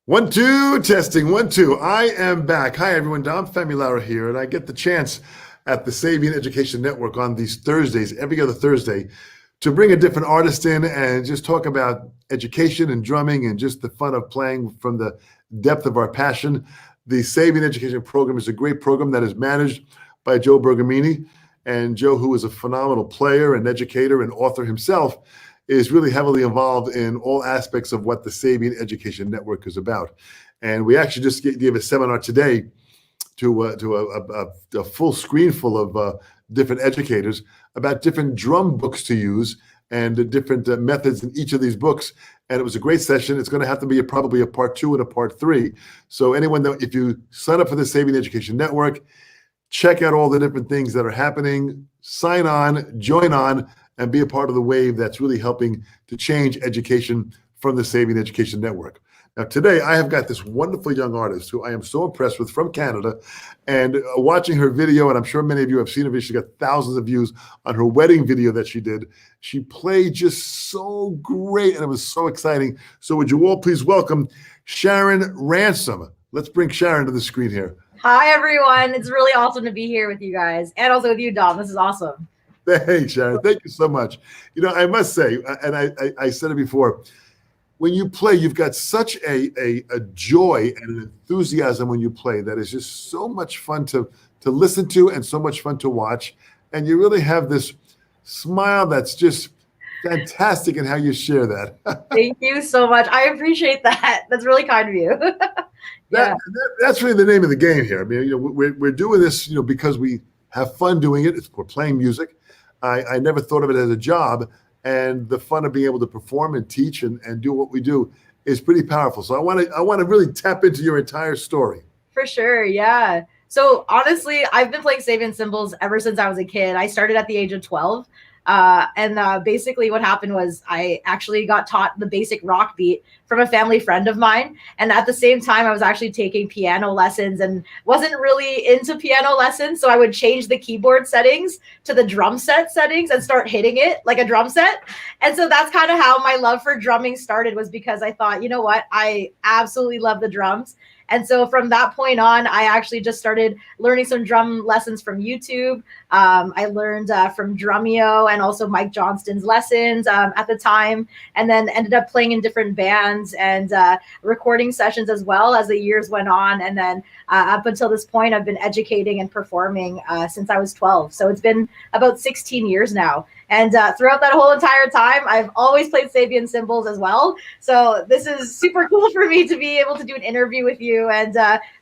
One, two, testing, one, two. I am back. Hi, everyone. Dom Famularo here, and I get the chance at the Sabian Education Network on these Thursdays, every other Thursday, to bring a different artist in and just talk about education and drumming and just the fun of playing from the depth of our passion. The Sabian Education Program is a great program that is managed by Joe Bergamini. And Joe, who is a phenomenal player and educator and author himself, is really heavily involved in all aspects of what the Sabian Education Network is about. And we actually just gave a seminar today to a full screen full of different educators about different drum books to use and the different methods in each of these books. And it was a great session. It's going to have to be probably a part 2 and a part 3. So anyone that, if you sign up for the Sabian Education Network, check out all the different things that are happening, sign on, join on, and be a part of the wave that's really helping to change education from the Sabian Education Network. Now, today, I have got this wonderful young artist who I am so impressed with from Canada, and watching her video, and I'm sure many of you have seen her video, she got thousands of views on her wedding video that she did. She played just so great, and it was so exciting. So would you all please welcome Sharon Ransom. Let's bring Sharon to the screen here. Hi, everyone. It's really awesome to be here with you guys, and also with you, Dom. This is awesome. Hey, Sharon, thank you so much. You know, I must say, and I said it before, when you play, you've got such a joy and an enthusiasm when you play that is just so much fun to listen to and so much fun to watch. And you really have this smile that's just fantastic in how you share that. Thank you so much. I appreciate that. That's really kind of you. Yeah. That's really the name of the game here. I mean, you know, we're doing this, you know, because we have fun doing it. We're playing music. I never thought of it as a job, and the fun of being able to perform and teach and do what we do is pretty powerful. So I want to really tap into your entire story. For sure, yeah. So honestly, I've been playing Sabian cymbals ever since I was a kid. I started at the age of 12. Basically what happened was I actually got taught the basic rock beat from a family friend of mine. And at the same time, I was actually taking piano lessons and wasn't really into piano lessons. So I would change the keyboard settings to the drum set settings and start hitting it like a drum set. And so that's kind of how my love for drumming started, was because I thought, you know what, I absolutely love the drums. And so from that point on, I actually just started learning some drum lessons from YouTube. I learned from Drumeo and also Mike Johnston's lessons at the time, and then ended up playing in different bands and recording sessions as well as the years went on. And then up until this point, I've been educating and performing since I was 12. So it's been about 16 years now. And throughout that whole entire time, I've always played Sabian cymbals as well. So this is super cool for me to be able to do an interview with you and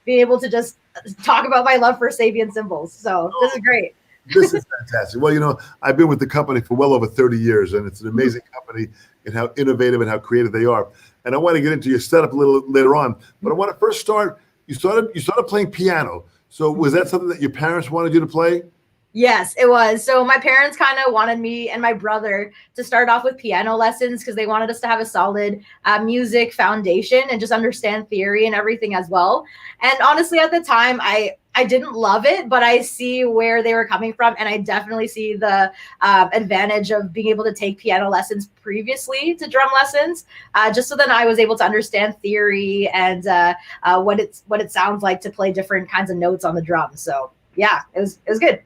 be able to just talk about my love for Sabian cymbals. So this is great. This is fantastic. Well, you know, I've been with the company for well over 30 years, and it's an amazing company and how innovative and how creative they are. And I want to get into your setup a little later on, but I want to first start. You started playing piano. So was that something that your parents wanted you to play? Yes, it was. So my parents kind of wanted me and my brother to start off with piano lessons because they wanted us to have a solid music foundation and just understand theory and everything as well. And honestly, at the time, I didn't love it, but I see where they were coming from. And I definitely see the advantage of being able to take piano lessons previously to drum lessons, just so then I was able to understand theory and what it sounds like to play different kinds of notes on the drum. So yeah, it was good.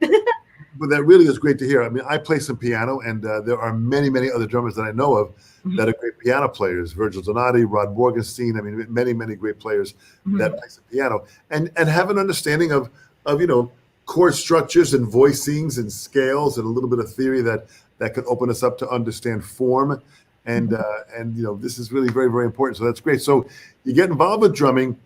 But that really is great to hear. I mean, I play some piano, and there are many, many other drummers that I know of that are great piano players. Virgil Donati, Rod Morgenstein. I mean, many, many great players that play some piano and have an understanding of you know, chord structures and voicings and scales and a little bit of theory that could open us up to understand form. And you know, this is really very, very important. So that's great. So you get involved with drumming.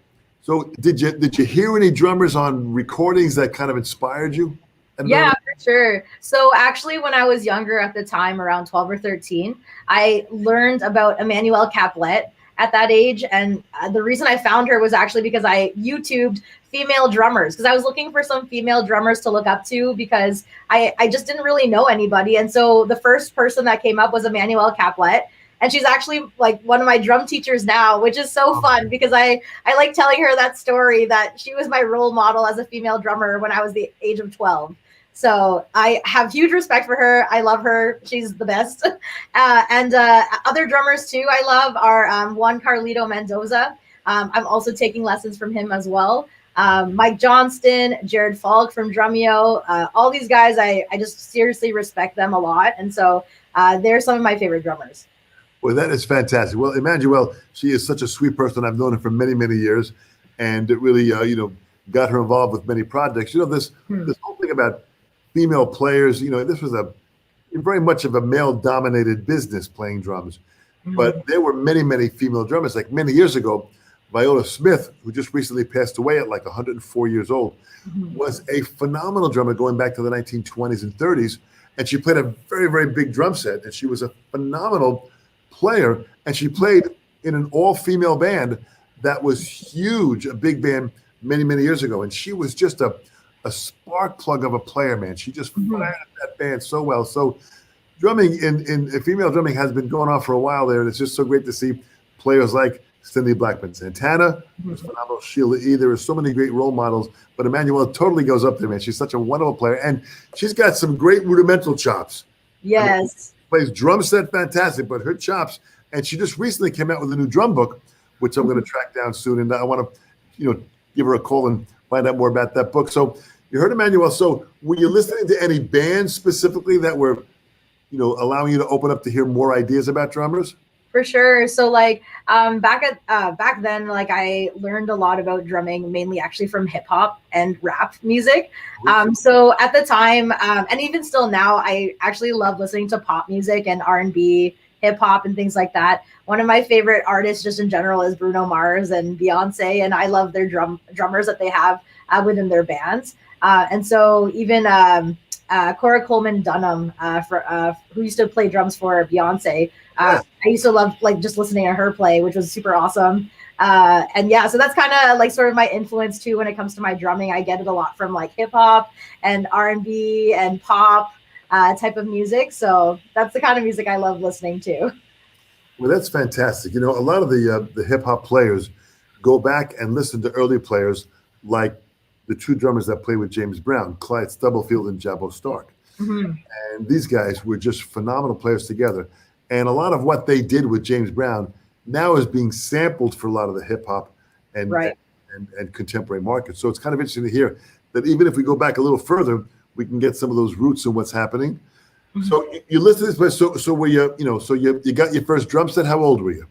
So did you hear any drummers on recordings that kind of inspired you? Yeah, for sure. So actually, when I was younger at the time, around 12 or 13, I learned about Emmanuelle Caplet at that age. And the reason I found her was actually because I YouTubed female drummers, because I was looking for some female drummers to look up to, because I just didn't really know anybody. And so the first person that came up was Emmanuelle Caplet. And she's actually like one of my drum teachers now, which is so fun because I like telling her that story, that she was my role model as a female drummer when I was the age of 12. So I have huge respect for her. I love her. She's the best. And other drummers too I love are one Carlito Mendoza. I'm also taking lessons from him as well. Mike Johnston, Jared Falk from Drumeo, all these guys, I just seriously respect them a lot. And so they're some of my favorite drummers. Well, that is fantastic. Well, Emmanuel, she is such a sweet person. I've known her for many, many years, and it really, got her involved with many projects. This whole thing about female players, this was a very much of a male-dominated business, playing drums. But there were many, many female drummers. Like many years ago, Viola Smith, who just recently passed away at like 104 years old, was a phenomenal drummer going back to the 1920s and 30s. And she played a very, very big drum set. And she was a phenomenal player. And she played in an all-female band that was huge, a big band many, many years ago. And she was just a spark plug of a player, man. She just fired up that band so well. So drumming in female drumming has been going on for a while there. And it's just so great to see players like Cindy Blackman Santana, was phenomenal. Sheila E. There are so many great role models, but Emmanuel totally goes up there, man. She's such a wonderful player, and she's got some great rudimental chops. Yes. Plays drum set fantastic, but her chops, and she just recently came out with a new drum book, which I'm going to track down soon, and I want to, give her a call and find out more about that book. So you heard Emmanuel. So were you listening to any bands specifically that were, allowing you to open up to hear more ideas about drummers? For sure. So back then, I learned a lot about drumming, mainly actually from hip hop and rap music. So at the time, and even still now, I actually love listening to pop music and R&B, hip hop and things like that. One of my favorite artists just in general is Bruno Mars and Beyonce. And I love their drummers that they have within their bands. And so even Cora Coleman Dunham, who used to play drums for Beyonce, I used to love just listening to her play, which was super awesome. And yeah, so that's kind of sort of my influence too when it comes to my drumming. I get it a lot from hip hop and R&B and pop type of music. So that's the kind of music I love listening to. Well, that's fantastic. A lot of the hip hop players go back and listen to early players like the two drummers that played with James Brown, Clyde Stubblefield and Jabbo Stark. And these guys were just phenomenal players together. And a lot of what they did with James Brown now is being sampled for a lot of the hip hop and contemporary markets. So it's kind of interesting to hear that even if we go back a little further, we can get some of those roots in what's happening. So you listen to this place. So were you got your first drum set? How old were you?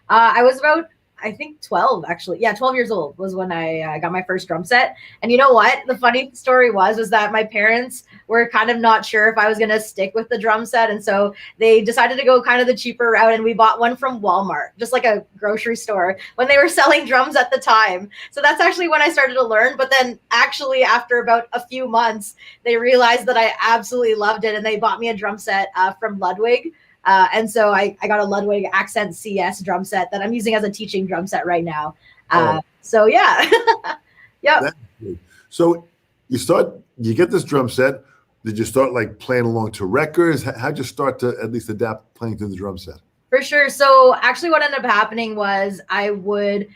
I was about, I think 12 actually. Yeah, 12 years old was when I got my first drum set. And you know what? The funny story was that my parents were kind of not sure if I was going to stick with the drum set. And so they decided to go kind of the cheaper route. And we bought one from Walmart, just like a grocery store, when they were selling drums at the time. So that's actually when I started to learn. But then actually after about a few months, they realized that I absolutely loved it. And they bought me a drum set from Ludwig. And so I got a Ludwig Accent CS drum set that I'm using as a teaching drum set right now. So yeah. Yep. So you get this drum set. Did you start playing along to records? How'd you start to at least adapt playing to the drum set? For sure. So actually what ended up happening was I would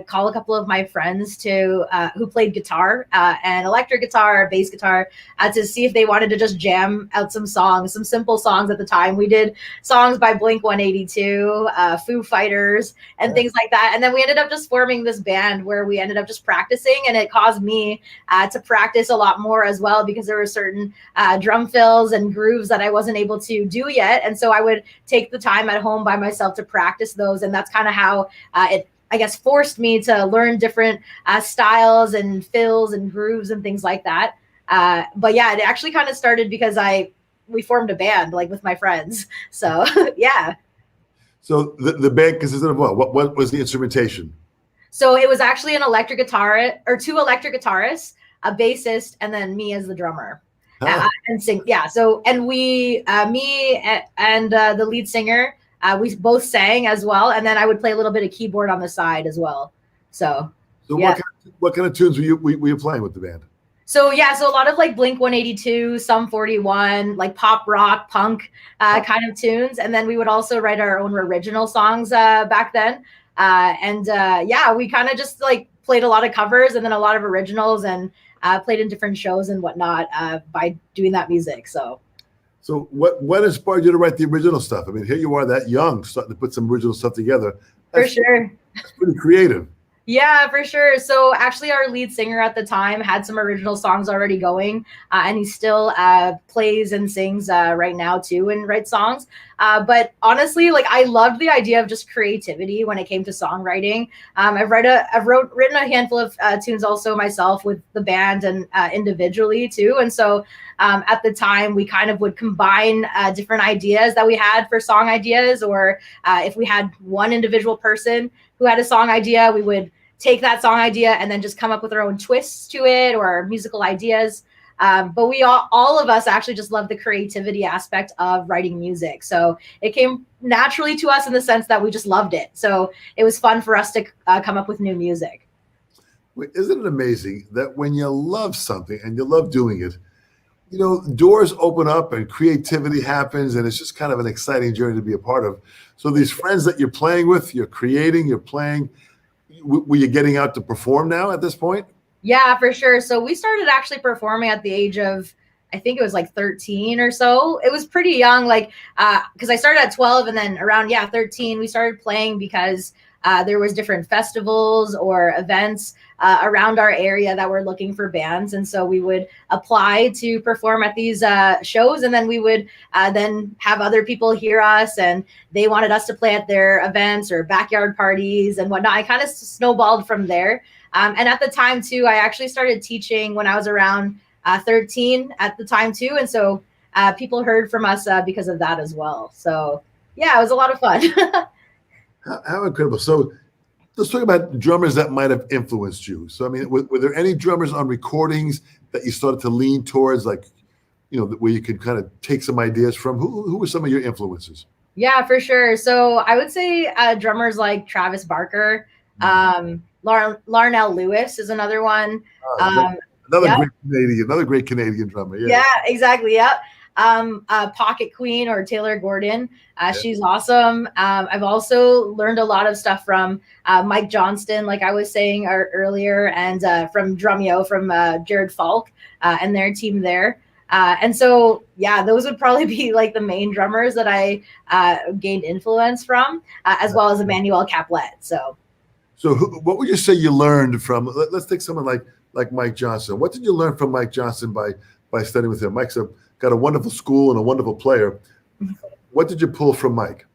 call a couple of my friends who played guitar and electric guitar, bass guitar, to see if they wanted to just jam out some songs, some simple songs at the time. We did songs by Blink-182, Foo Fighters, and things like that. And then we ended up just forming this band where we ended up just practicing, and it caused me to practice a lot more as well, because there were certain drum fills and grooves that I wasn't able to do yet. And so I would take the time at home by myself to practice those. And that's kind of how it, I guess, forced me to learn different styles and fills and grooves and things like that. But yeah, it actually kind of started because we formed a band with my friends. So yeah. So the band consisted of what? What was the instrumentation? So it was actually an electric guitar or two electric guitarists, a bassist, and then me as the drummer. And sing. Yeah. So, and me and the lead singer, we both sang as well. And then I would play a little bit of keyboard on the side as well. So yeah. What kind of tunes were you playing with the band? So yeah, so a lot of Blink-182, Sum 41, pop rock, punk kind of tunes. And then we would also write our own original songs back then. Yeah, we kind of just played a lot of covers and then a lot of originals, and played in different shows and whatnot by doing that music. So what inspired you to write the original stuff? I mean, here you are that young, starting to put some original stuff together. For sure. That's pretty creative. Yeah, for sure. So actually, our lead singer at the time had some original songs already going, and he still plays and sings right now too, and writes songs. But honestly, like I loved the idea of just creativity when it came to songwriting. I've written a handful of tunes also myself with the band and individually too. And so at the time, we kind of would combine different ideas that we had for song ideas, or if we had one individual person who had a song idea, we would take that song idea and then just come up with our own twists to it or musical ideas. But we all of us actually just love the creativity aspect of writing music. So it came naturally to us in the sense that we just loved it. So it was fun for us to come up with new music. Isn't it amazing that when you love something and you love doing it, you know, doors open up and creativity happens, and it's just kind of an exciting journey to be a part of. So these friends that you're playing with, you're creating, you're playing, were you getting out to perform now at this point? Yeah, for sure. So we started actually performing at the age of, I think it was like 13 or so. It was pretty young, like, because I started at 12 and then around, 13, we started playing because there was different festivals or events around our area that were looking for bands. And so we would apply to perform at these shows, and then we would then have other people hear us, and they wanted us to play at their events or backyard parties and whatnot. I kind of snowballed from there. And at the time too, I actually started teaching when I was around 13 at the time too. And so people heard from us because of that as well. So yeah, it was a lot of fun. How incredible. So let's talk about drummers that might have influenced you. So, I mean, were there any drummers on recordings that you started to lean towards, like, you know, where you could kind of take some ideas from? Who were some of your influences? Yeah, for sure. So I would say drummers like Travis Barker, Larnell Lewis is another one. Another great Canadian drummer. Yeah, exactly. Yep. Pocket Queen or Taylor Gordon. She's awesome. I've also learned a lot of stuff from Mike Johnston, like I was saying earlier, and from Drumeo, from Jared Falk and their team there. And so, yeah, those would probably be like the main drummers that I gained influence from, as well as Emmanuel Caplet. So what would you say you learned from? Let's take someone like Mike Johnston. What did you learn from Mike Johnston by studying with him? Mike's got a wonderful school and a wonderful player. What did you pull from Mike?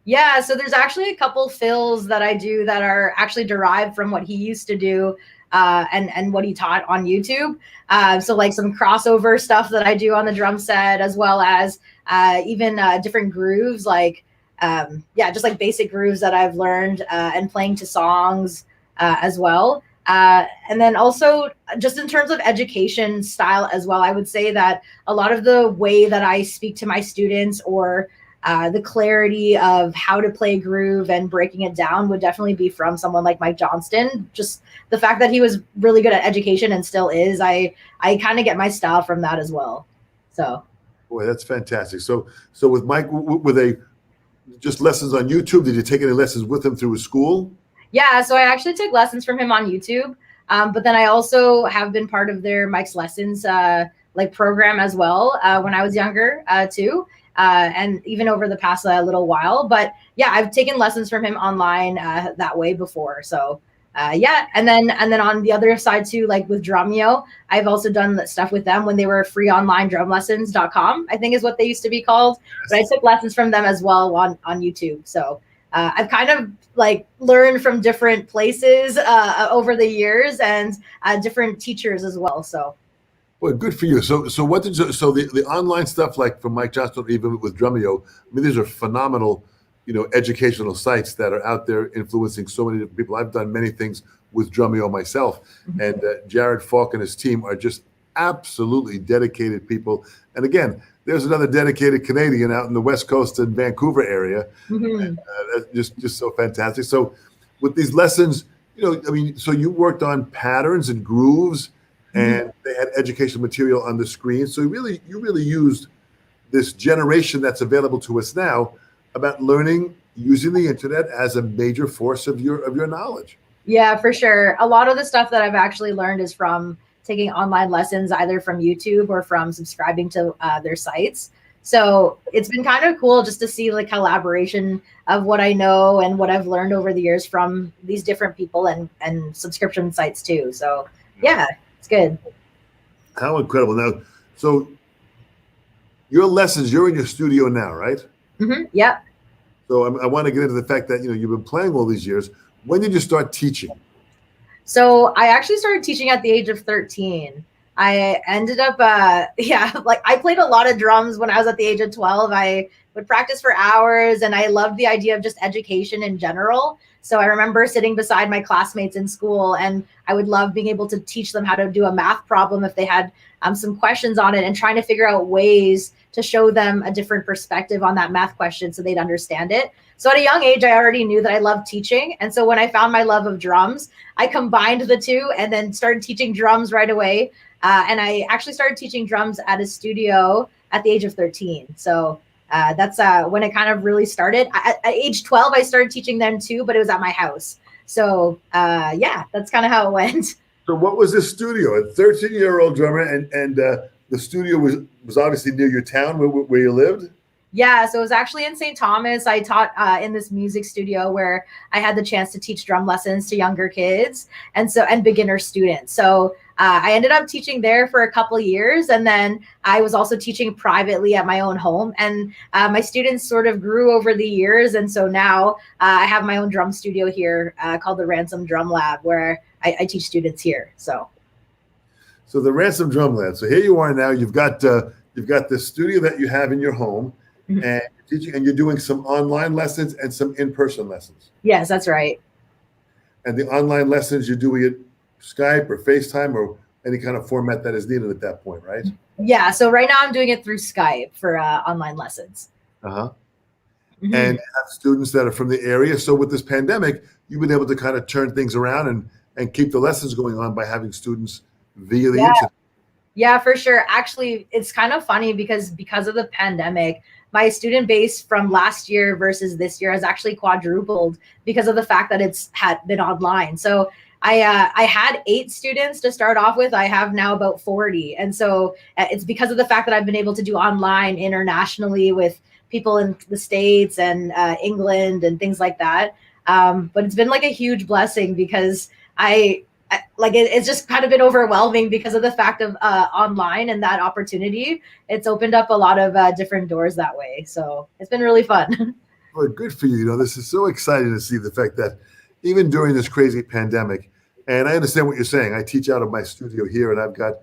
Yeah, so there's actually a couple fills that I do that are actually derived from what he used to do and what he taught on YouTube. So like some crossover stuff that I do on the drum set, as well as even different grooves, like just like basic grooves that I've learned and playing to songs as well. And then also just in terms of education style as well, I would say that a lot of the way that I speak to my students, or the clarity of how to play groove and breaking it down, would definitely be from someone like Mike Johnston. Just the fact that he was really good at education and still is, I kind of get my style from that as well. So, boy, that's fantastic. So with Mike, were they just lessons on YouTube? Did you take any lessons with him through his school? Yeah, so I actually took lessons from him on YouTube, but then I also have been part of their Mike's Lessons like program as well when I was younger too, and even over the past little while. But yeah, I've taken lessons from him online that way before. So and then on the other side too, like with Drumeo, I've also done stuff with them when they were free online drumlessons.com, I think is what they used to be called. But I took lessons from them as well on YouTube. So I've kind of like learned from different places over the years, and different teachers as well. So, well, good for you. So what did you? So the online stuff, like from Mike Johnston, even with Drumeo, I mean, these are phenomenal, you know, educational sites that are out there influencing so many different people. I've done many things with Drumeo myself, and Jared Falk and his team are just absolutely dedicated people. And again, there's another dedicated Canadian out in the West Coast and Vancouver area. And, that's just so fantastic. So with these lessons, you know, I mean, so you worked on patterns and grooves, and they had educational material on the screen. So you really used this generation that's available to us now about learning using the internet as a major force of your knowledge. Yeah, for sure. A lot of the stuff that I've actually learned is from taking online lessons, either from YouTube or from subscribing to their sites. So it's been kind of cool just to see the collaboration of what I know and what I've learned over the years from these different people and subscription sites too. So yeah, it's good. How incredible. Now, so your lessons, you're in your studio now, right? Yep. So I want to get into the fact that, you've been playing all these years. When did you start teaching? So I actually started teaching at the age of 13. I ended up, like I played a lot of drums when I was at the age of 12. I would practice for hours and I loved the idea of just education in general. So I remember sitting beside my classmates in school and I would love being able to teach them how to do a math problem if they had some questions on it and trying to figure out ways to show them a different perspective on that math question so they'd understand it. So at a young age, I already knew that I loved teaching. And so when I found my love of drums, I combined the two and then started teaching drums right away. And I actually started teaching drums at a studio at the age of 13. So that's when it kind of really started. At age 12, I started teaching them too, but it was at my house. So yeah, that's kind of how it went. So what was this studio? A 13-year-old drummer, and the studio was obviously near your town where you lived? Yeah, so it was actually in St. Thomas. I taught in this music studio where I had the chance to teach drum lessons to younger kids and beginner students. So I ended up teaching there for a couple of years, and then I was also teaching privately at my own home. And my students sort of grew over the years, and so now I have my own drum studio here called the Ransom Drum Lab, where I teach students here. So the Ransom Drum Lab. So here you are now. You've got this studio that you have in your home. And you're teaching, and you're doing some online lessons and some in-person lessons. Yes, that's right. And the online lessons, you're doing it Skype or FaceTime or any kind of format that is needed at that point, right? Yeah. So right now I'm doing it through Skype for online lessons. And you have students that are from the area. So with this pandemic, you've been able to kind of turn things around and keep the lessons going on by having students via the internet. Yeah, for sure. Actually, it's kind of funny because of the pandemic, my student base from last year versus this year has actually quadrupled because of the fact that it's had been online. So I had 8 students to start off with. I have now about 40. And so it's because of the fact that I've been able to do online internationally with people in the States and England and things like that. But it's been like a huge blessing because it's just kind of been overwhelming because of the fact of online and that opportunity. It's opened up a lot of different doors that way. So it's been really fun. Well, good for you. This is so exciting to see the fact that even during this crazy pandemic, and I understand what you're saying. I teach out of my studio here, and I've got,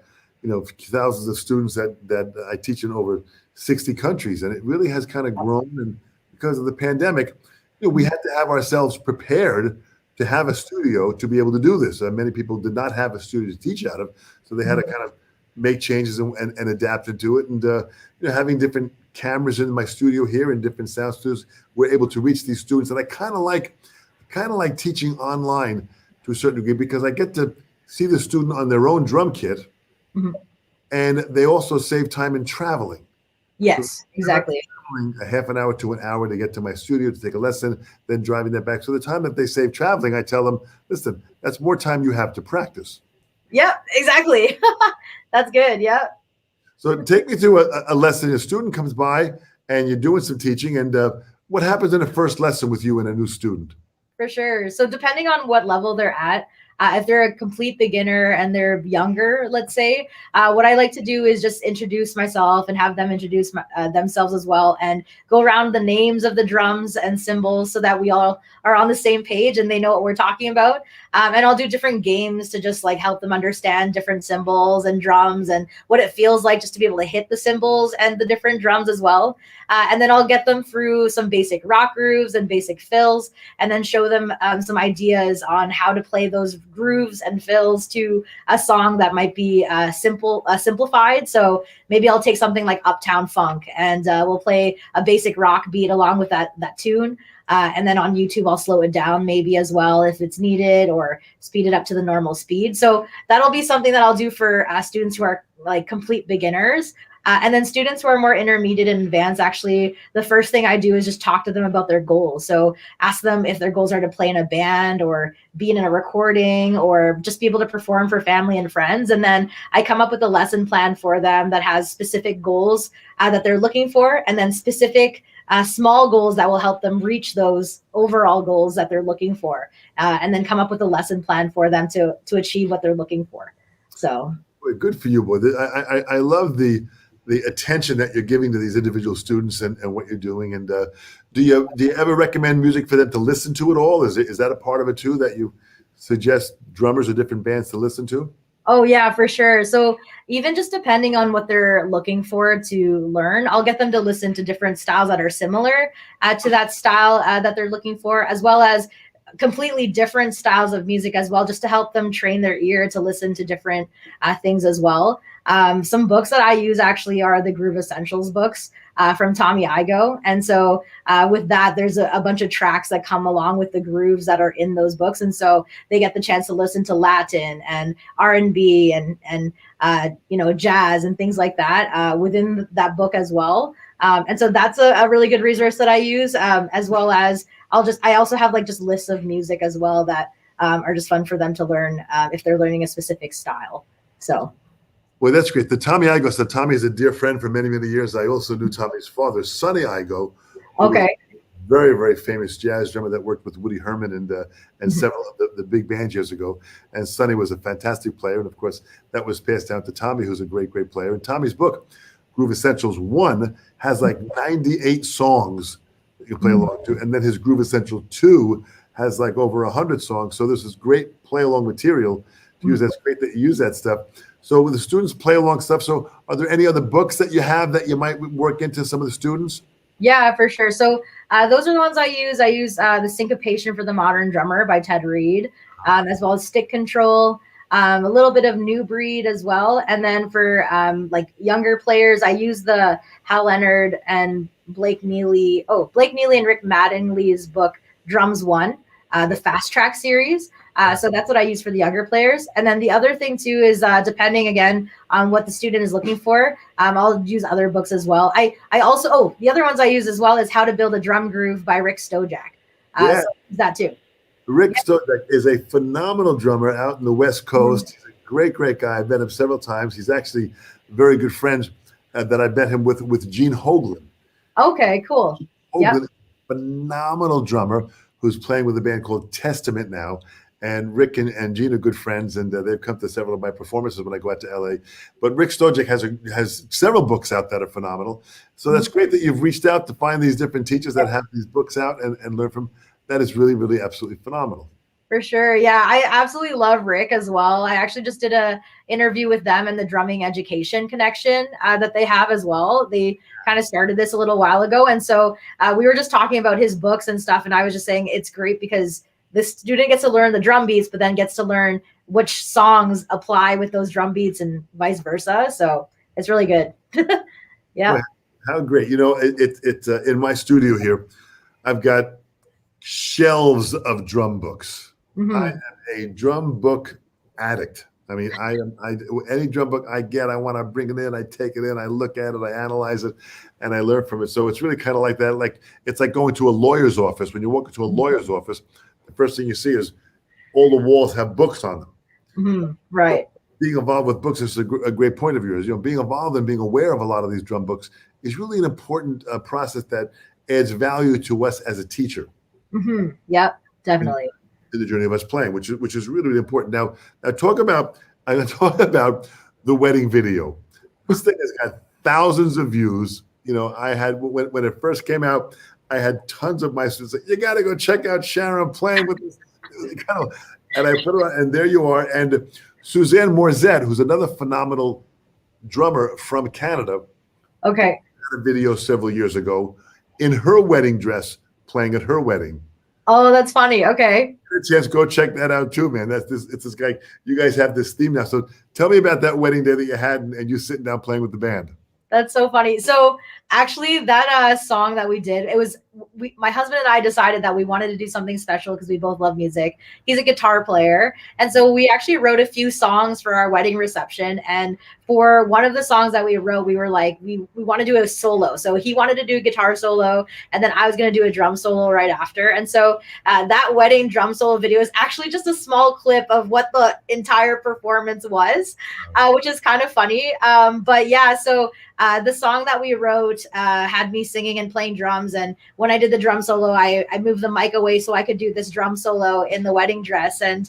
thousands of students that I teach in over 60 countries, and it really has kind of grown. And because of the pandemic, we had to have ourselves prepared to have a studio to be able to do this. Many people did not have a studio to teach out of, so they had to kind of make changes and adapt into it. And having different cameras in my studio here and different sound studios, we're able to reach these students. And I kind of like teaching online to a certain degree because I get to see the student on their own drum kit, and they also save time in traveling. Yes, exactly. A half an hour to an hour to get to my studio to take a lesson, then driving them back. So the time that they save traveling, I tell them, listen, that's more time you have to practice. Yeah, exactly. That's good. Yeah. So take me through a lesson. A student comes by and you're doing some teaching, and what happens in the first lesson with you and a new student? For sure. So depending on what level they're at, if they're a complete beginner and they're younger, let's say, what I like to do is just introduce myself and have them introduce themselves as well, and go around the names of the drums and cymbals so that we all are on the same page and they know what we're talking about. And I'll do different games to just like help them understand different cymbals and drums and what it feels like just to be able to hit the cymbals and the different drums as well. And then I'll get them through some basic rock grooves and basic fills, and then show them some ideas on how to play those grooves and fills to a song that might be simplified. So maybe I'll take something like Uptown Funk and we'll play a basic rock beat along with that tune. And then on YouTube, I'll slow it down maybe as well if it's needed, or speed it up to the normal speed. So that'll be something that I'll do for students who are like complete beginners. And then students who are more intermediate and advanced, actually, the first thing I do is just talk to them about their goals. So ask them if their goals are to play in a band or be in a recording or just be able to perform for family and friends. And then I come up with a lesson plan for them that has specific goals that they're looking for, and then specific small goals that will help them reach those overall goals that they're looking for, and then come up with a lesson plan for them to achieve what they're looking for. So good for you, boy. I love the attention that you're giving to these individual students and what you're doing. And do you ever recommend music for them to listen to at all? Is that a part of it too, that you suggest drummers or different bands to listen to? Oh yeah, for sure. So even just depending on what they're looking for to learn, I'll get them to listen to different styles that are similar to that style that they're looking for, as well as completely different styles of music as well, just to help them train their ear to listen to different things as well. Some books that I use actually are the Groove Essentials books from Tommy Igoe. And so with that, there's a bunch of tracks that come along with the grooves that are in those books. And so they get the chance to listen to Latin and R&B and jazz and things like that within that book as well. And so that's a really good resource that I use, as well as I also have just lists of music as well that are just fun for them to learn if they're learning a specific style. So. Well, that's great. The Tommy Igoe. So Tommy is a dear friend for many, many years. I also knew Tommy's father, Sonny Igoe. Okay. Very, very famous jazz drummer that worked with Woody Herman and several of the big bands years ago. And Sonny was a fantastic player. And of course, that was passed down to Tommy, who's a great, great player. And Tommy's book, Groove Essentials 1, has 98 songs that you play along to. And then his Groove Essential 2 has over 100 songs. So this is great play along material to use. That's great that you use that stuff. So with the students play along stuff. So are there any other books that you have that you might work into some of the students? Yeah, for sure. So those are the ones I use. I use The Syncopation for the Modern Drummer by Ted Reed, as well as Stick Control, a little bit of New Breed as well. And then for younger players, I use the Hal Leonard and Blake Neely and Rick Mattingly's book, Drums 1, the Fast Track series. So that's what I use for the younger players. And then the other thing too is depending again on what the student is looking for, I'll use other books as well. I also, the other ones I use as well is How to Build a Drum Groove by Rick Stojak. So that too. Rick Stojak is a phenomenal drummer out in the West Coast. He's a great, great guy. I've met him several times. He's actually very good friends that I met him with Gene Hoglan. Okay, cool. Hoglan, phenomenal drummer who's playing with a band called Testament now. And Rick and Gene are good friends, and they've come to several of my performances when I go out to LA. But Rick Stojak has several books out that are phenomenal. So that's great that you've reached out to find these different teachers that have these books out and learn from. That is really, really absolutely phenomenal. For sure. Yeah, I absolutely love Rick as well. I actually just did a interview with them and the Drumming Education Connection that they have as well. They kind of started this a little while ago. And so we were just talking about his books and stuff. And I was just saying it's great because the student gets to learn the drum beats, but then gets to learn which songs apply with those drum beats and vice versa. So it's really good. Yeah. Well, how great. It's in my studio here, I've got shelves of drum books. I am a drum book addict. I mean, any drum book I get, I want to bring it in, I take it in, I look at it, I analyze it, and I learn from it. So it's really kind of like that. It's like going to a lawyer's office. When you walk into a lawyer's office, the first thing you see is all the walls have books on them. Right. Being involved with books is a great point of yours. Being involved and being aware of a lot of these drum books is really an important process that adds value to us as a teacher. Yep, definitely. In the journey of us playing, which is really, really important. Now I'm going to talk about the wedding video. This thing has got thousands of views. I had when it first came out, I had tons of my students say, "You got to go check out Sharon playing with this." And I put it on, and there you are. And Suzanne Morzette, who's another phenomenal drummer from Canada, okay, had a video several years ago in her wedding dress playing at her wedding. Oh, that's funny. Okay. A chance, go check that out too, man. It's this guy. You guys have this theme now. So tell me about that wedding day that you had and you sitting down playing with the band. That's so funny. So Actually, that song that we did, my husband and I decided that we wanted to do something special because we both love music. He's a guitar player, and so we actually wrote a few songs for our wedding reception. And for one of the songs that we wrote, we were like, we want to do a solo. So he wanted to do a guitar solo, and then I was going to do a drum solo right after. And so that wedding drum solo video is actually just a small clip of what the entire performance was, which is kind of funny. But yeah, so the song that we wrote had me singing and playing drums. And when I did the drum solo, I moved the mic away so I could do this drum solo in the wedding dress. And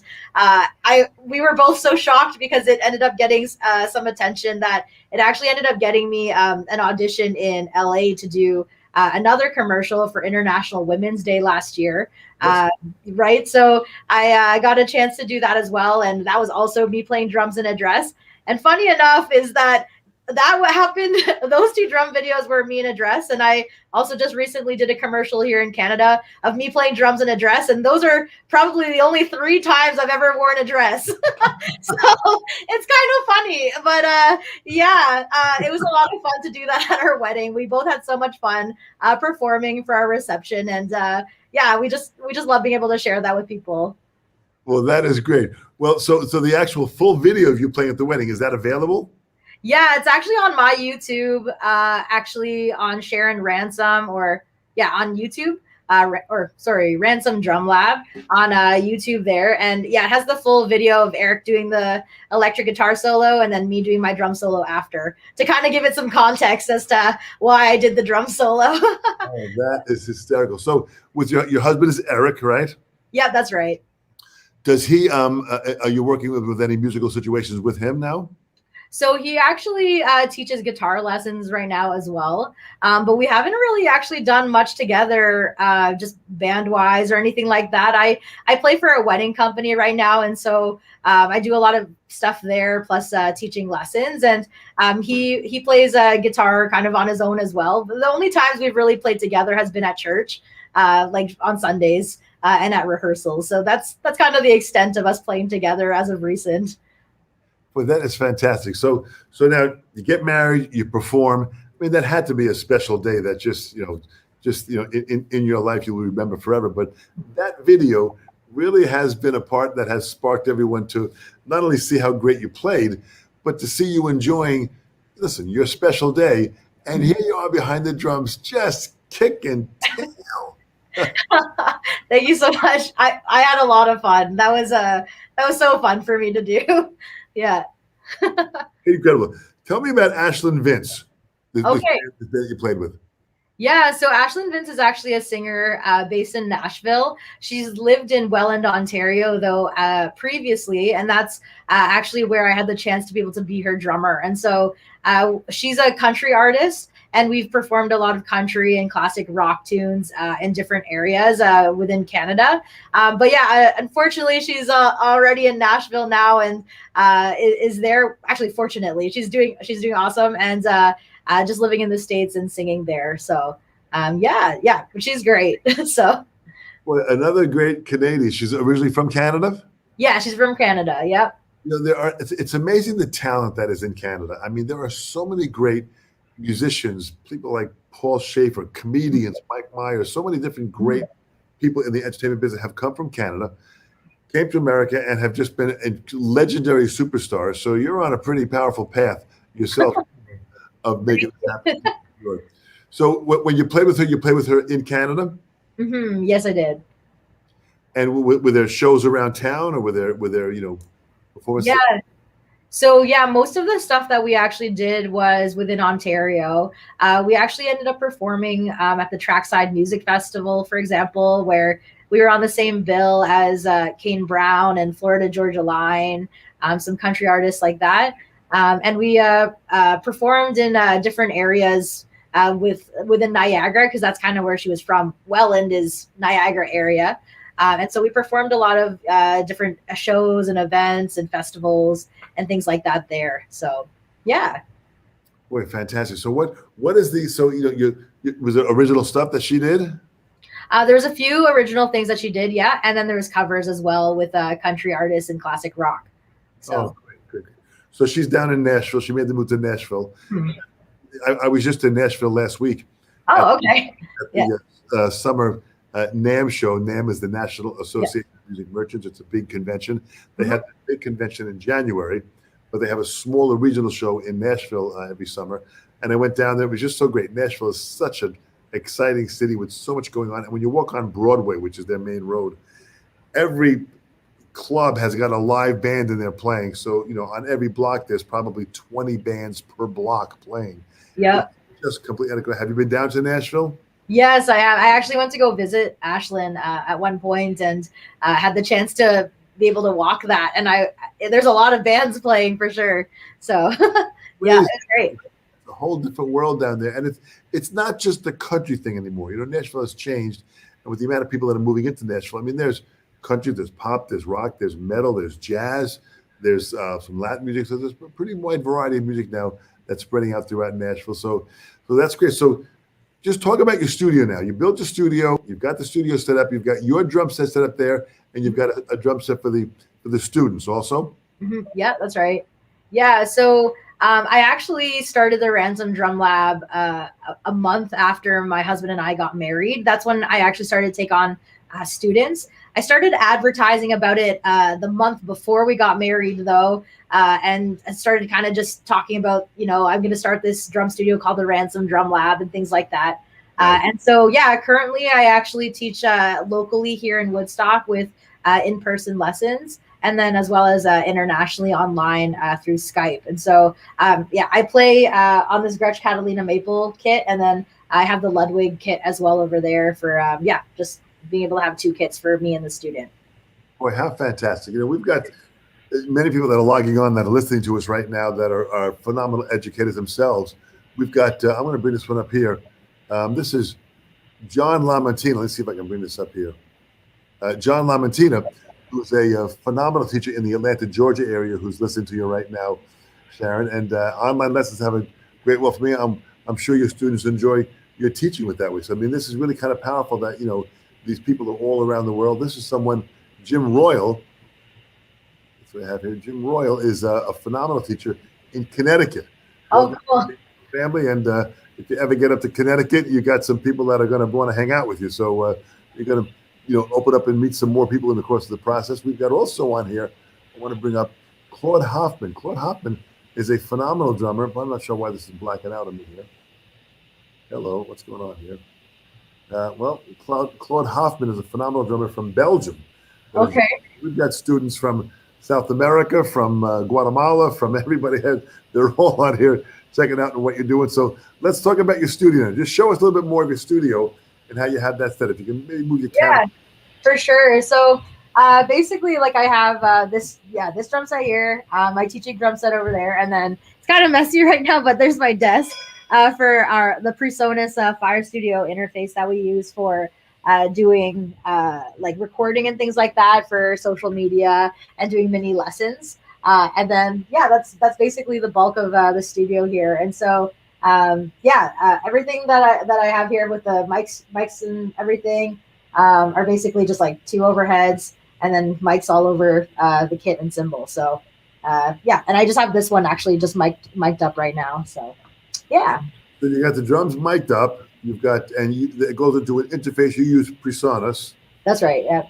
we were both so shocked because it ended up getting some attention that it actually ended up getting me an audition in LA to do another commercial for International Women's Day last year. Yes. Right. So I got a chance to do that as well. And that was also me playing drums in a dress. And funny enough is that what happened, those two drum videos were me in a dress. And I also just recently did a commercial here in Canada of me playing drums in a dress. And those are probably the only 3 times I've ever worn a dress. So it's kind of funny, but it was a lot of fun to do that at our wedding. We both had so much fun performing for our reception. And we just love being able to share that with people. Well, that is great. Well, so the actual full video of you playing at the wedding, is that available? Yeah, it's actually on my YouTube, actually on Sharon Ransom on YouTube, Ransom Drum Lab on YouTube there. And yeah, it has the full video of Eric doing the electric guitar solo and then me doing my drum solo after to kind of give it some context as to why I did the drum solo. Oh, that is hysterical. So with your husband is Eric, right? Yeah, that's right. Does he, are you working with any musical situations with him now? So he actually teaches guitar lessons right now as well. But we haven't really actually done much together, just band-wise or anything like that. I play for a wedding company right now. And so I do a lot of stuff there, plus teaching lessons. And he plays guitar kind of on his own as well. But the only times we've really played together has been at church, like on Sundays and at rehearsals. So that's kind of the extent of us playing together as of recent. Well, that is fantastic. So now you get married, you perform. I mean, that had to be a special day that just in your life you will remember forever. But that video really has been a part that has sparked everyone to not only see how great you played, but to see you enjoying, your special day. And here you are behind the drums, just kicking tail. Thank you so much. I had a lot of fun. That was so fun for me to do. Yeah. Incredible. Tell me about Ashlyn Vince, the that you played with. Yeah, so Ashlyn Vince is actually a singer based in Nashville. She's lived in Welland, Ontario, though, previously, and that's actually where I had the chance to be able to be her drummer. And so she's a country artist, and we've performed a lot of country and classic rock tunes in different areas within Canada. But yeah, unfortunately, she's already in Nashville now and is there. Actually, fortunately, she's doing awesome and just living in the States and singing there. So she's great. So. Well, another great Canadian. She's originally from Canada? Yeah, she's from Canada. Yep. It's amazing the talent that is in Canada. I mean, there are so many great musicians, people like Paul Schaefer, comedians, Mike Myers, so many different great people in the entertainment business have come from Canada, came to America, and have just been a legendary superstars. So you're on a pretty powerful path yourself of making it happen. So when you play with her in Canada? Mm-hmm. Yes, I did. And were there shows around town, or were there performances? Yeah. So yeah, most of the stuff that we actually did was within Ontario. We actually ended up performing at the Trackside Music Festival, for example, where we were on the same bill as Kane Brown and Florida Georgia Line, some country artists like that. And we performed in different areas within Niagara, because that's kind of where she was from. Welland is Niagara area. And so we performed a lot of different shows and events and festivals and things like that there. So, yeah. Boy, fantastic. So what is was it original stuff that she did? There's a few original things that she did, yeah. And then there was covers as well with country artists and classic rock. So. Oh, great. So she's down in Nashville. She made the move to Nashville. Mm-hmm. I was just in Nashville last week at Oh, okay. at Yeah. the summer NAM show. NAM is the National Yeah. Association of Music Merchants. It's a big convention. They Mhm. had a big convention in January, but they have a smaller regional show in Nashville every summer. And I went down there. It was just so great. Nashville is such an exciting city with so much going on. And when you walk on Broadway, which is their main road, every club has got a live band in there playing. So, on every block, there's probably 20 bands per block playing. Yeah. It's just completely adequate. Have you been down to Nashville? Yes, I have. I actually went to go visit Ashland at one point and had the chance to be able to walk that. And there's a lot of bands playing for sure. So yeah, Really, it's great. it's a whole different world down there. And it's not just the country thing anymore. Nashville has changed. And with the amount of people that are moving into Nashville, I mean, there's country, there's pop, there's rock, there's metal, there's jazz, there's some Latin music. So there's a pretty wide variety of music now that's spreading out throughout Nashville. So that's great. So just talk about your studio now. You built a studio, you've got the studio set up, you've got your drum set set up there, and you've got a drum set for the students also. Yeah, that's right. Yeah, so I actually started the Ransom Drum Lab a month after my husband and I got married. That's when I actually started to take on students. I started advertising about it the month before we got married, though, and I started kind of just talking about, I'm going to start this drum studio called the Ransom Drum Lab and things like that. And so, yeah, currently I actually teach locally here in Woodstock with in-person lessons, and then as well as internationally online through Skype. And so, I play on this Gretsch Catalina Maple kit, and then I have the Ludwig kit as well over there for, just being able to have two kits for me and the student. Boy, how fantastic. We've got many people that are logging on that are listening to us right now that are phenomenal educators themselves. We've got, I'm going to bring this one up here. This is John Lamontina. Let's see if I can bring this up here. John Lamontina, who's a phenomenal teacher in the Atlanta, Georgia area, who's listening to you right now, Sharon. And online lessons have a great well for me. I'm sure your students enjoy your teaching with that way. So, I mean, this is really kind of powerful that, these people are all around the world. This is someone, Jim Royal. That's what I have here. Jim Royal is a phenomenal teacher in Connecticut. Oh, cool. Family, and if you ever get up to Connecticut, you got some people that are going to want to hang out with you. So you're going to, open up and meet some more people in the course of the process. We've got also on here, I want to bring up Claude Hoffman. Claude Hoffman is a phenomenal drummer, but I'm not sure why this is blacking out on me here. Hello, what's going on here? Claude Hoffman is a phenomenal drummer from Belgium. Okay. We've got students from South America, from Guatemala, from everybody. They're all on here checking out what you're doing. So let's talk about your studio. Just show us a little bit more of your studio and how you have that set. If you can maybe move your camera. Yeah, for sure. So basically, like I have this drum set here, my teaching drum set over there, and then it's kind of messy right now, but there's my desk. For the PreSonus Fire Studio interface that we use for doing like recording and things like that for social media and doing mini lessons. And then, that's basically the bulk of the studio here. And so, everything that I have here with the mics and everything are basically just like two overheads and then mics all over the kit and cymbal. So, and I just have this one actually just mic'd up right now. So. Yeah. So you got the drums mic'd up. You've got, it goes into an interface. You use PreSonus. That's right. Yeah.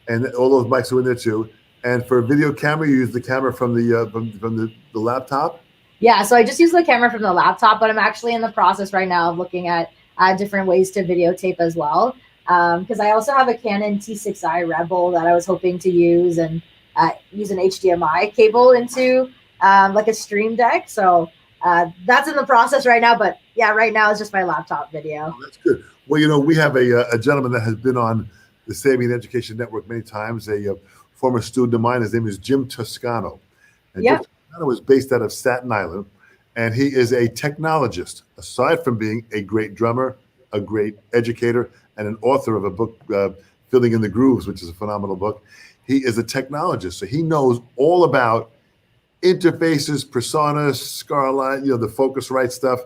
And all those mics are in there too. And for video camera, you use the camera from the laptop. Yeah. So I just use the camera from the laptop, but I'm actually in the process right now of looking at different ways to videotape as well. Because I also have a Canon T6i Rebel that I was hoping to use and use an HDMI cable into like a Stream Deck. So. That's in the process right now, but right now it's just my laptop video. Oh, that's good. Well, we have a gentleman that has been on the Sabian Education Network many times, a former student of mine. His name is Jim Toscano. And Jim Toscano is based out of Staten Island, and he is a technologist. Aside from being a great drummer, a great educator, and an author of a book, Filling in the Grooves, which is a phenomenal book, he is a technologist. So he knows all about interfaces, PreSonus, Scarlett, the Focusrite stuff.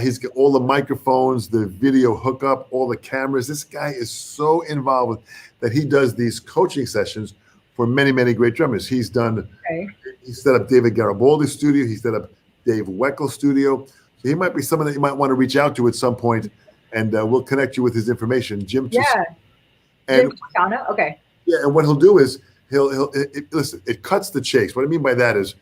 He's got all the microphones, the video hookup, all the cameras. This guy is so involved with that he does these coaching sessions for many, many great drummers. He set up David Garibaldi's studio. He set up Dave Weckel's studio. So he might be someone that you might want to reach out to at some point, and we'll connect you with his information, Jim. Yeah. And Jim Toscano? Okay. yeah, and what he'll do is listen. It cuts the chase. What I mean by that is,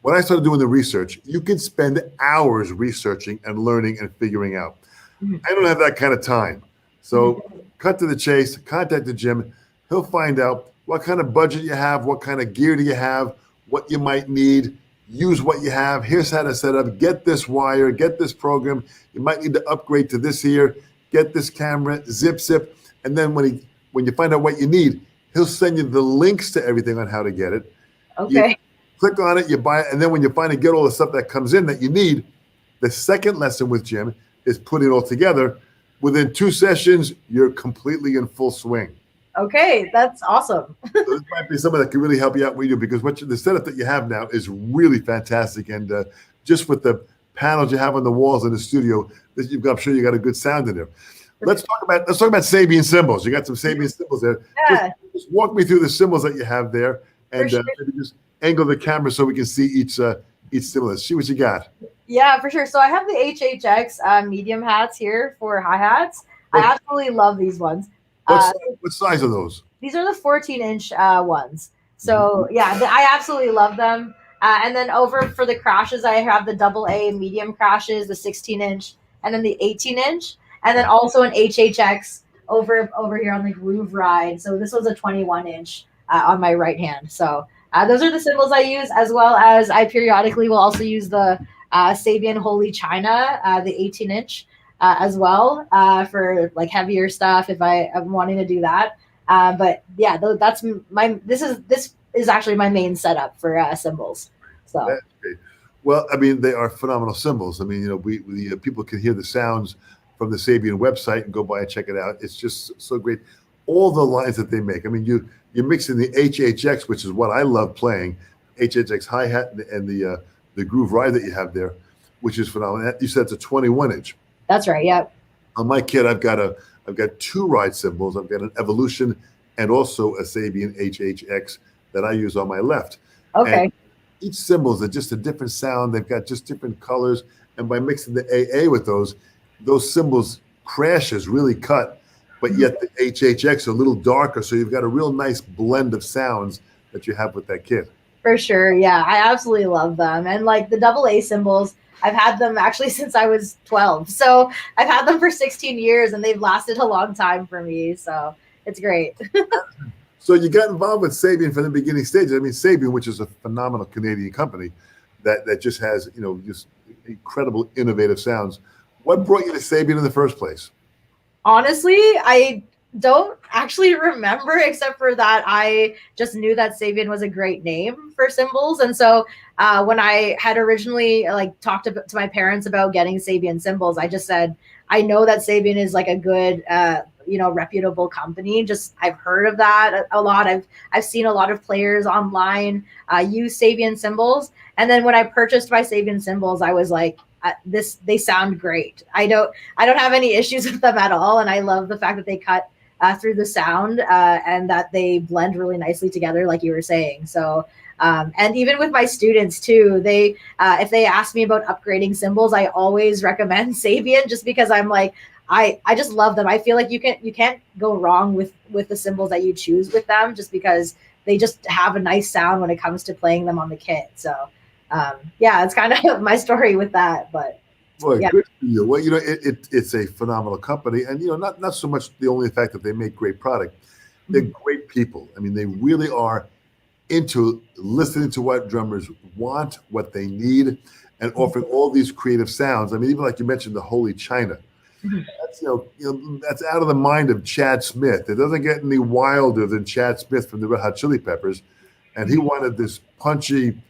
when I started doing the research, you can spend hours researching and learning and figuring out. Mhm. I don't have that kind of time. So cut to the chase, contact the Jim. He'll find out what kind of budget you have, what kind of gear do you have, what you might need, use what you have. Here's how to set up, get this wire, get this program. You might need to upgrade to this here, get this camera, zip. And then when you find out what you need, he'll send you the links to everything on how to get it. Okay. You click on it, you buy it, and then when you finally get all the stuff that comes in that you need, the second lesson with Jim is putting it all together. Within 2 sessions, you're completely in full swing. Okay, that's awesome. So this might be someone that can really help you out with you, because the setup that you have now is really fantastic. And just with the panels you have on the walls in the studio, I'm sure you got a good sound in there. Let's talk about Sabian cymbals. You got some Sabian cymbals there. Yeah. Just walk me through the cymbals that you have there, and sure. maybe just angle the camera so we can see each cymbal. Let's see what you got. Yeah, for sure. So I have the HHX medium hats here for hi-hats. I absolutely love these ones. What size are those? These are the 14-inch ones. So yeah, I absolutely love them. And then over for the crashes, I have the AA medium crashes, the 16-inch, and then the 18-inch, and then also an HHX over here on the Groove Ride. So this was a 21-inch on my right hand. So those are the cymbals I use, as well as I periodically will also use the Sabian Holy China, the 18-inch. As well for like heavier stuff if I'm wanting to do that. But yeah, that's this is actually my main setup for cymbals. So that's great. Well, I mean, they are phenomenal cymbals. I mean, you know, we people can hear the sounds from the Sabian website and go by and check it out. It's just so great. All the lines that they make. I mean, you're mixing the HHX, which is what I love playing, HHX hi-hat and the Groove Ride that you have there, which is phenomenal. You said it's a 21-inch. That's right. Yep. On my kit, I've got 2 ride cymbals. I've got an Evolution and also a Sabian HHX that I use on my left. Okay. And each cymbals are just a different sound. They've got just different colors. And by mixing the AA with those cymbals crashes really cut, but yet the HHX are a little darker. So you've got a real nice blend of sounds that you have with that kit. For sure. Yeah, I absolutely love them. And like the AA cymbals, I've had them actually since I was 12. So I've had them for 16 years and they've lasted a long time for me. So it's great. So you got involved with Sabian from the beginning stages. I mean, Sabian, which is a phenomenal Canadian company that just has, you know, just incredible innovative sounds. What brought you to Sabian in the first place? Honestly, I don't actually remember, except for that I just knew that Sabian was a great name for cymbals. And so when I had originally talked to my parents about getting Sabian cymbals, I just said, I know that Sabian is like a good, reputable company. Just I've heard of that a lot. I've seen a lot of players online use Sabian cymbals. And then when I purchased my Sabian cymbals, I was like, they sound great. I don't have any issues with them at all. And I love the fact that they cut through the sound and that they blend really nicely together, like you were saying. So, and even with my students too, if they ask me about upgrading cymbals, I always recommend Sabian, just because I'm like, I just love them. I feel like you can't go wrong with the cymbals that you choose with them, just because they just have a nice sound when it comes to playing them on the kit. So, yeah, it's kind of my story with that, but. Boy, yeah. Good for you. Well, you know, it's a phenomenal company, and you know, not so much the only fact that they make great product. They're great people. I mean, they really are into listening to what drummers want, what they need, and offering all these creative sounds. I mean, even like you mentioned, the Holy China. That's that's out of the mind of Chad Smith. It doesn't get any wilder than Chad Smith from the Red Hot Chili Peppers, and he wanted this punchy,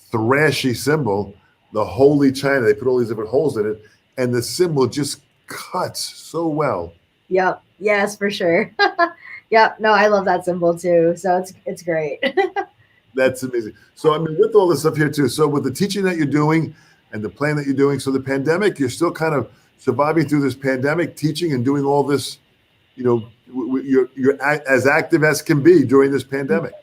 thrashy cymbal. The Holy China, they put all these different holes in it, and the cymbal just cuts so well. Yep. Yes, for sure. Yep. No, I love that cymbal too. So it's great. That's amazing. So I mean, with all this stuff here too. So with the teaching that you're doing and the plan that you're doing, so the pandemic, you're still kind of surviving through this pandemic, teaching and doing all this. You know, you're as active as can be during this pandemic.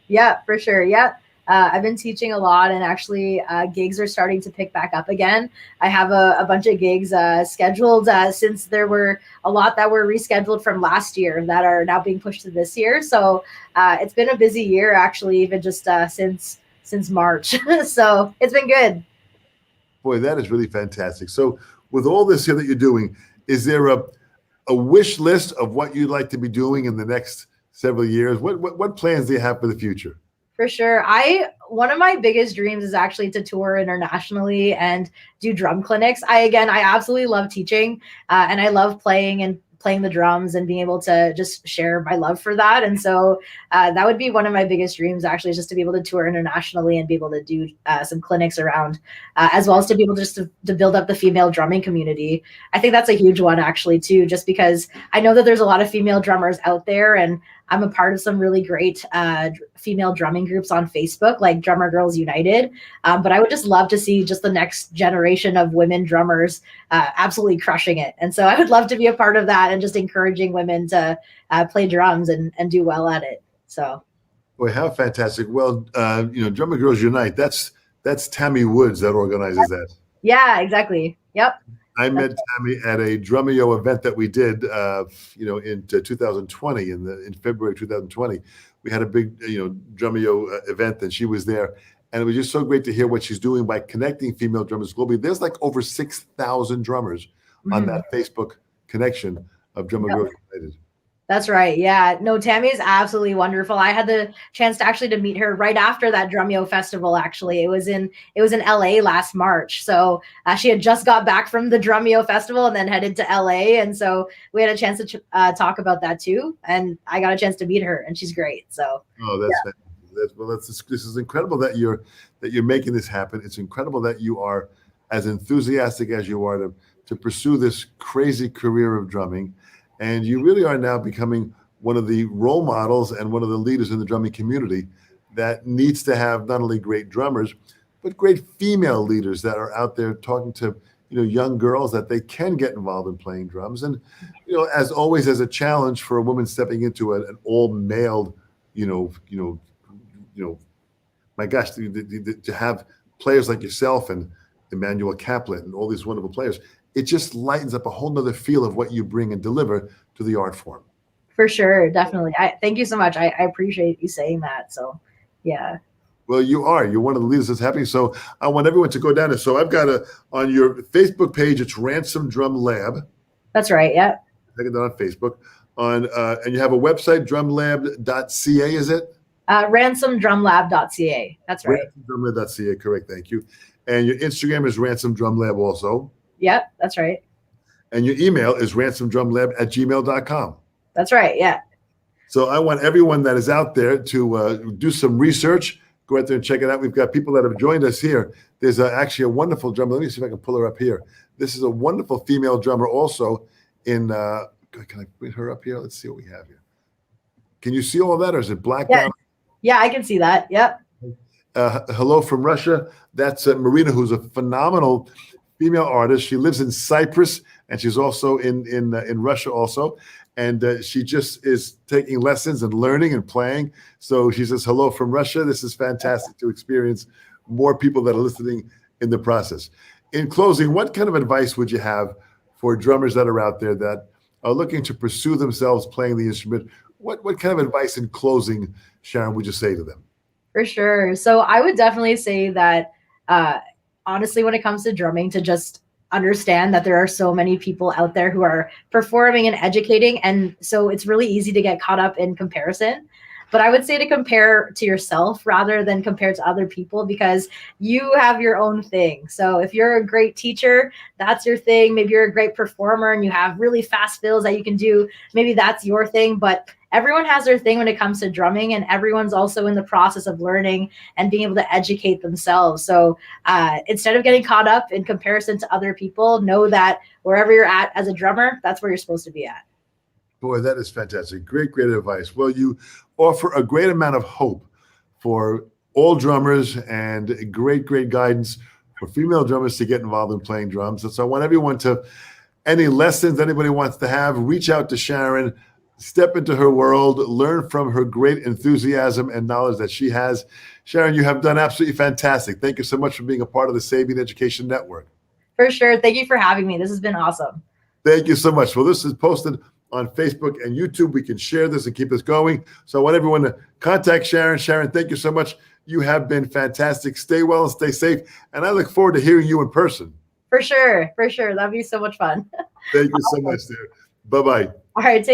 Yeah, for sure. Yeah. I've been teaching a lot, and actually gigs are starting to pick back up again. I have a bunch of gigs scheduled since there were a lot that were rescheduled from last year that are now being pushed to this year. So it's been a busy year, actually, even just since March. So it's been good. Boy, that is really fantastic. So with all this here that you're doing, is there a wish list of what you'd like to be doing in the next several years? What plans do you have for the future? For sure. One of my biggest dreams is actually to tour internationally and do drum clinics. I absolutely love teaching, and I love playing the drums and being able to just share my love for that. And so that would be one of my biggest dreams, actually, is just to be able to tour internationally and be able to do some clinics around, as well as to be able just to build up the female drumming community. I think that's a huge one, actually, too, just because I know that there's a lot of female drummers out there, and I'm a part of some really great female drumming groups on Facebook, like Drummer Girls United. But I would just love to see just the next generation of women drummers absolutely crushing it. And so I would love to be a part of that and just encouraging women to play drums and do well at it. So, boy, how fantastic! Well, Drummer Girls Unite. That's Tammy Woods that organizes that. Yeah, exactly. Yep. I met Tammy at a Drumeo event that we did, in 2020, in February 2020. We had a big, Drumeo event, and she was there. And it was just so great to hear what she's doing by connecting female drummers globally. There's like over 6,000 drummers on that Facebook connection of Drummer Girls United. That's right. Yeah. No, Tammy is absolutely wonderful. I had the chance to meet her right after that Drumeo festival. Actually, it was in LA last March. So she had just got back from the Drumeo festival and then headed to LA. And so we had a chance to talk about that too. And I got a chance to meet her, and she's great. So. Oh, this is incredible that you're making this happen. It's incredible that you are as enthusiastic as you are to pursue this crazy career of drumming. And you really are now becoming one of the role models and one of the leaders in the drumming community that needs to have not only great drummers, but great female leaders that are out there talking to young girls that they can get involved in playing drums. And as always, as a challenge for a woman stepping into an all male, my gosh, to have players like yourself and Emmanuel Kaplan and all these wonderful players. It just lightens up a whole nother feel of what you bring and deliver to the art form. For sure. Definitely. Thank you so much. I appreciate you saying that. So, yeah. Well, you're one of the leaders that's happening. So I want everyone to go down there. So I've got on your Facebook page, it's Ransom Drum Lab. That's right. Yeah. I get that on Facebook. And you have a website, drumlab.ca, is it? Ransomdrumlab.ca. That's right. Ransomdrumlab.ca. Correct. Thank you. And your Instagram is Ransom Drum Lab also. Yep, that's right. And your email is ransomdrumlab@gmail.com. That's right, yeah. So I want everyone that is out there to do some research. Go out there and check it out. We've got people that have joined us here. There's actually a wonderful drummer. Let me see if I can pull her up here. This is a wonderful female drummer also in, can I bring her up here? Let's see what we have here. Can you see all of that, or is it black down? Yeah, I can see that. Yep. Hello from Russia. That's Marina, who's a phenomenal female artist. She lives in Cyprus, and she's also in Russia also. And she just is taking lessons and learning and playing. So she says, hello from Russia. This is fantastic to experience more people that are listening in the process. In closing, what kind of advice would you have for drummers that are out there that are looking to pursue themselves playing the instrument? What kind of advice in closing, Sharon, would you say to them? For sure. So I would definitely say that honestly, when it comes to drumming, to just understand that there are so many people out there who are performing and educating. And so it's really easy to get caught up in comparison. But I would say to compare to yourself rather than compare to other people, because you have your own thing. So if you're a great teacher, that's your thing. Maybe you're a great performer and you have really fast fills that you can do. Maybe that's your thing. But everyone has their thing when it comes to drumming, and everyone's also in the process of learning and being able to educate themselves. So instead of getting caught up in comparison to other people, know that wherever you're at as a drummer, that's where you're supposed to be at. Boy, that is fantastic. Great, great advice. Well, you offer a great amount of hope for all drummers and great, great guidance for female drummers to get involved in playing drums. And so I want everyone to, any lessons anybody wants to have, reach out to Sharon, step into her world, learn from her great enthusiasm and knowledge that she has. Sharon, you have done absolutely fantastic. Thank you so much for being a part of the Sabian Education Network. For sure. Thank you for having me. This has been awesome. Thank you so much. Well, this is posted on Facebook and YouTube. We can share this and keep this going. So I want everyone to contact Sharon. Sharon, thank you so much. You have been fantastic. Stay well and stay safe. And I look forward to hearing you in person. For sure. For sure. That'd be so much fun. Thank you so much, dear. Bye-bye. All right. Take